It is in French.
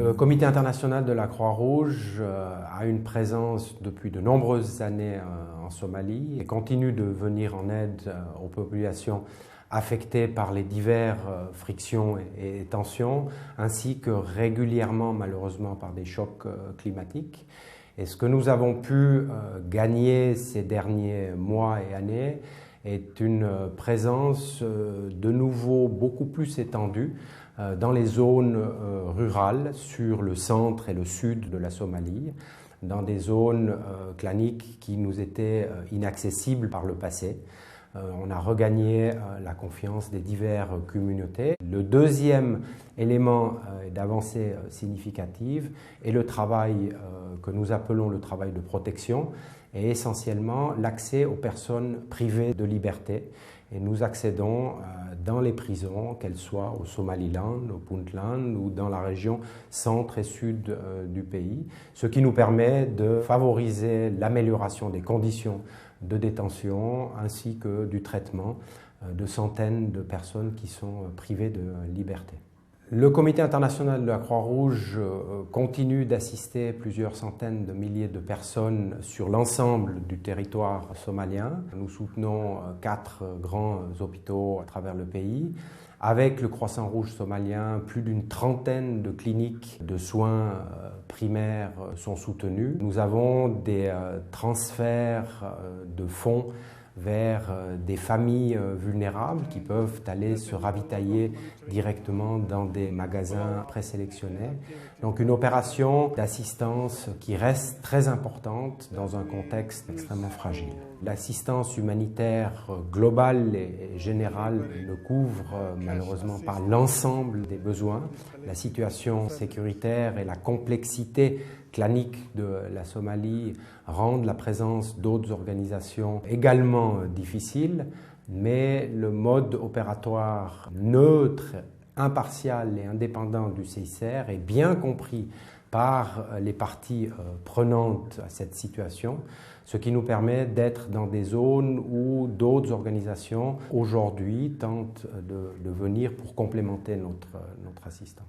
Le Comité international de la Croix-Rouge a une présence depuis de nombreuses années en Somalie et continue de venir en aide aux populations affectées par les diverses frictions et tensions, ainsi que régulièrement, malheureusement, par des chocs climatiques. Et ce que nous avons pu gagner ces derniers mois et années est une présence de nouveau beaucoup plus étendue dans les zones rurales, sur le centre et le sud de la Somalie, dans des zones claniques qui nous étaient inaccessibles par le passé. On a regagné la confiance des diverses communautés. Le deuxième élément d'avancée significative est le travail que nous appelons le travail de protection, et essentiellement l'accès aux personnes privées de liberté. Et nous accédons dans les prisons, qu'elles soient au Somaliland, au Puntland ou dans la région centre et sud du pays, ce qui nous permet de favoriser l'amélioration des conditions de détention ainsi que du traitement de centaines de personnes qui sont privées de liberté. Le Comité international de la Croix-Rouge continue d'assister plusieurs centaines de milliers de personnes sur l'ensemble du territoire somalien. Nous soutenons 4 grands hôpitaux à travers le pays. Avec le Croissant-Rouge somalien, plus d'une trentaine de cliniques de soins primaires sont soutenues. Nous avons des transferts de fonds vers des familles vulnérables qui peuvent aller se ravitailler directement dans des magasins présélectionnés. Donc une opération d'assistance qui reste très importante dans un contexte extrêmement fragile. L'assistance humanitaire globale et générale ne couvre malheureusement pas l'ensemble des besoins. La situation sécuritaire et la complexité clanique de la Somalie rendent la présence d'autres organisations également difficile, mais le mode opératoire neutre, impartial et indépendant du CICR est bien compris par les parties prenantes à cette situation, ce qui nous permet d'être dans des zones où d'autres organisations aujourd'hui tentent de venir pour complémenter notre assistance.